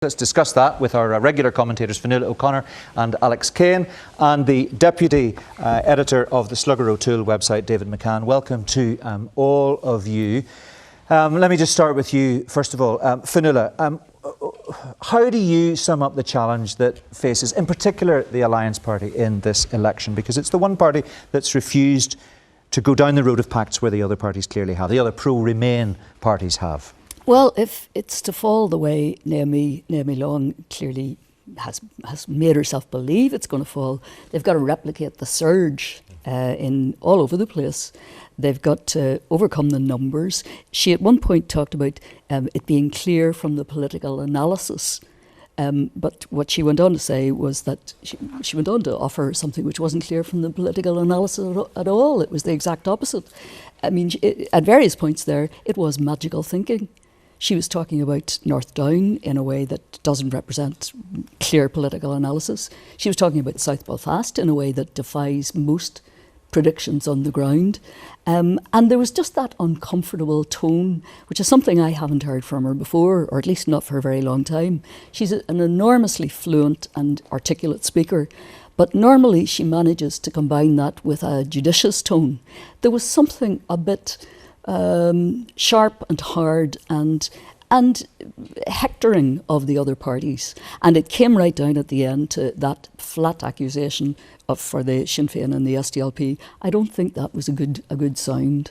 Let's discuss that with our regular commentators, Fionnuala O'Connor and Alex Kane, and the Deputy Editor of the Slugger O'Toole website, David MacCann. Welcome to all of you. Let me just start with you, first of all. Fionnuala, how do you sum up the challenge that faces, in particular, the Alliance Party in this election? Because it's the one party that's refused to go down the road of pacts where the other parties clearly have, the other pro-Remain parties have. Well, if it's to fall the way Naomi Long clearly has made herself believe it's going to fall, they've got to replicate the surge in all over the place. They've got to overcome the numbers. She at one point talked about it being clear from the political analysis. But what she went on to say was that she went on to offer something which wasn't clear from the political analysis at all. It was the exact opposite. I mean, at various points there, it was magical thinking. She was talking about North Down in a way that doesn't represent clear political analysis. She was talking about South Belfast in a way that defies most predictions on the ground. And there was just that uncomfortable tone, which is something I haven't heard from her before, or at least not for a very long time. She's an enormously fluent and articulate speaker, but normally she manages to combine that with a judicious tone. There was something a bit sharp and hard and hectoring of the other parties, and it came right down at the end to that flat accusation for the Sinn Féin and the SDLP. I don't think that was a good sound.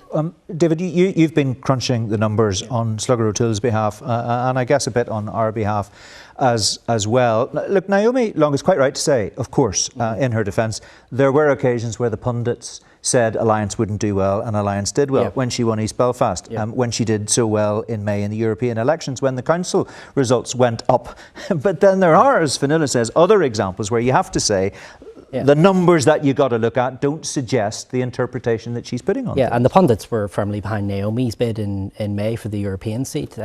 David, you've been crunching the numbers on Slugger O'Toole's behalf, and I guess a bit on our behalf as well. Look, Naomi Long is quite right to say, of course, in her defence, there were occasions where the pundits said Alliance wouldn't do well, and Alliance did well. When she won East Belfast, when she did so well in May in the European elections, when the council results went up. But then there are, as Fionnuala says, other examples where you have to say the numbers that you got to look at don't suggest the interpretation that she's putting on things. And the pundits were firmly behind Naomi's bid in May for the European seat.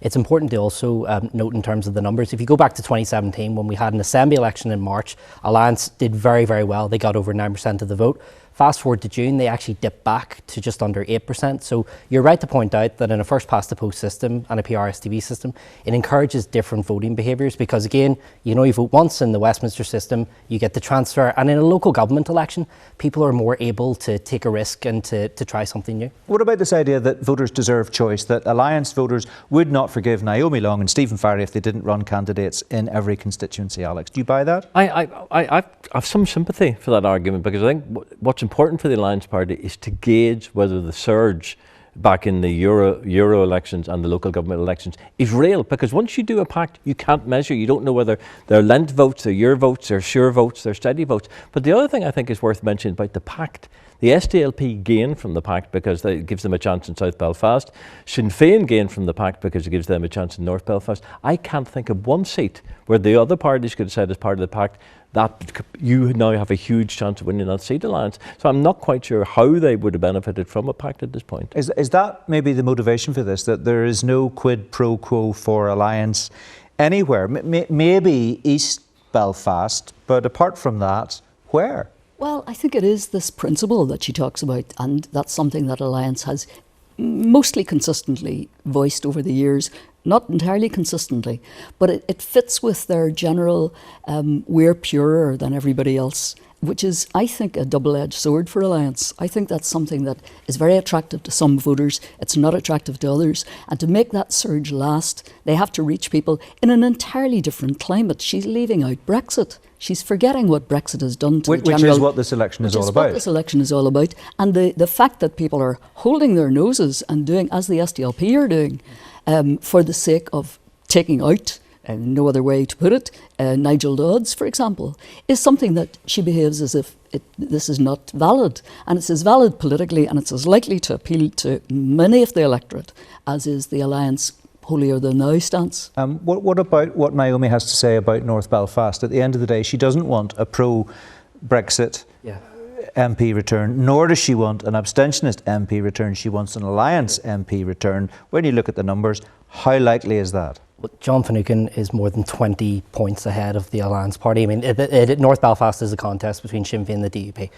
It's important to also note in terms of the numbers, if you go back to 2017 when we had an Assembly election in March, Alliance did very, very well. They got over 9% of the vote. Fast forward to June, they actually dipped back to just under 8%. So you're right to point out that in a first-past-the-post system and a PRSTV system, it encourages different voting behaviours because, again, you vote once in the Westminster system, you get the transfer, and in a local government election, people are more able to take a risk and to try something new. What about this idea that voters deserve choice, that Alliance voters would not forgive Naomi Long and Stephen Farry if they didn't run candidates in every constituency, Alex? Do you buy that? I have some sympathy for that argument because I think what's important for the Alliance Party is to gauge whether the surge back in the Euro elections and the local government elections is real, because once you do a pact you can't measure, you don't know whether they're lent votes, they're your votes, they're sure votes, they're steady votes. But the other thing I think is worth mentioning about the pact, the SDLP gain from the pact because it gives them a chance in South Belfast. Sinn Féin gain from the pact because it gives them a chance in North Belfast. I can't think of one seat where the other parties could have said as part of the pact that you now have a huge chance of winning that seat, Alliance. So I'm not quite sure how they would have benefited from a pact at this point. Is that maybe the motivation for this, that there is no quid pro quo for Alliance anywhere? Maybe East Belfast, but apart from that, where? Well, I think it is this principle that she talks about, and that's something that Alliance has mostly consistently voiced over the years. Not entirely consistently, but it fits with their general we're purer than everybody else, which is, I think, a double-edged sword for Alliance. I think that's something that is very attractive to some voters. It's not attractive to others. And to make that surge last, they have to reach people in an entirely different climate. She's leaving out Brexit. She's forgetting what Brexit has done to the general... Which is what this election is all about. What this election is all about. And the fact that people are holding their noses and doing, as the SDLP are doing, for the sake of taking out, no other way to put it, Nigel Dodds, for example, is something that she behaves as if this is not valid. And it's as valid politically and it's as likely to appeal to many of the electorate as is the Alliance holier-than-thou stance. What about what Naomi has to say about North Belfast? At the end of the day, she doesn't want a pro-Brexit MP return, nor does she want an abstentionist MP return. She wants an Alliance MP return. When you look at the numbers, how likely is that? John Finucane is more than 20 points ahead of the Alliance Party. I mean, North Belfast is a contest between Sinn Féin and the DUP.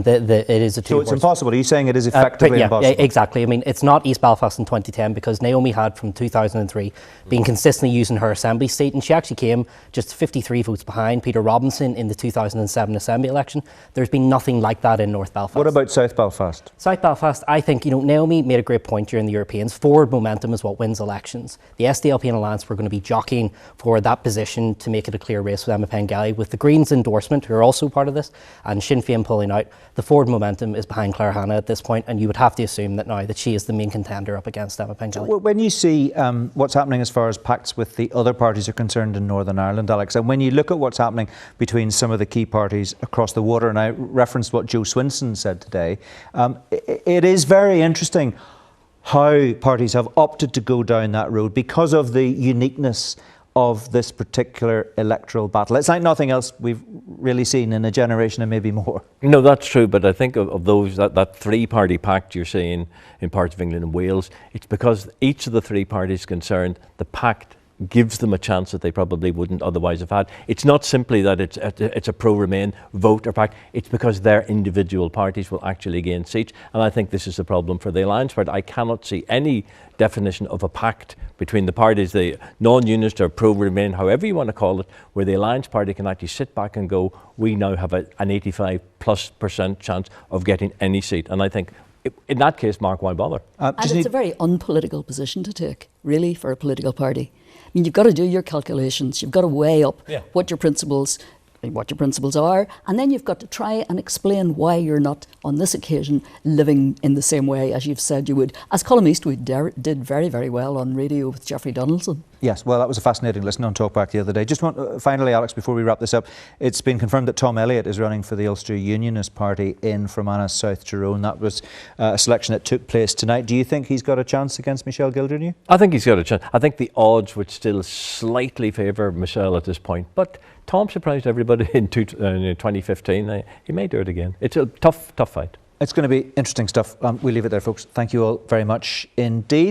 It is a two. So it's impossible. Are you saying it is effectively impossible? Yeah, exactly. I mean, it's not East Belfast in 2010 because Naomi had from 2003 been consistently using her assembly seat, and she actually came just 53 votes behind Peter Robinson in the 2007 Assembly election. There's been nothing like that in North Belfast. What about South Belfast? South Belfast, I think, Naomi made a great point during the Europeans. Forward momentum is what wins elections. The SDLP and Alliance were going to be jockeying for that position to make it a clear race with Emma Pengelly. With the Greens' endorsement, who are also part of this, and Sinn Féin pulling out, the forward momentum is behind Claire Hanna at this point, and you would have to assume that now that she is the main contender up against Emma Pengelly. So when you see what's happening as far as pacts with the other parties are concerned in Northern Ireland, Alex, and when you look at what's happening between some of the key parties across the water, and I referenced what Joe Swinson said today, it is very interesting how parties have opted to go down that road because of the uniqueness of this particular electoral battle. It's like nothing else we've really seen in a generation and maybe more. No, that's true, but I think of those, that three-party pact you're seeing in parts of England and Wales, it's because each of the three parties concerned, the pact gives them a chance that they probably wouldn't otherwise have had. It's not simply that it's a pro-Remain vote or pact, it's because their individual parties will actually gain seats, and I think this is the problem for the Alliance Party. I cannot see any definition of a pact between the parties, the non-unionist or pro-Remain, however you want to call it, where the Alliance Party can actually sit back and go, we now have an 85+% chance of getting any seat, and I think in that case, Mark, why bother? And it's a very unpolitical position to take, really, for a political party. I mean, you've got to do your calculations. You've got to weigh up what your principles are, and then you've got to try and explain why you're not, on this occasion, living in the same way as you've said you would. As Colm Eastwood did very, very well on radio with Jeffrey Donaldson. Yes, well, that was a fascinating listen on Talkback the other day. Just want, finally, Alex, before we wrap this up, it's been confirmed that Tom Elliott is running for the Ulster Unionist Party in Fermanagh, South Tyrone. That was a selection that took place tonight. Do you think he's got a chance against Michelle Gildernew? I think he's got a chance. I think the odds would still slightly favour Michelle at this point, but Tom surprised everybody in 2015. He may do it again. It's a tough fight. It's going to be interesting stuff. We'll leave it there, folks. Thank you all very much indeed.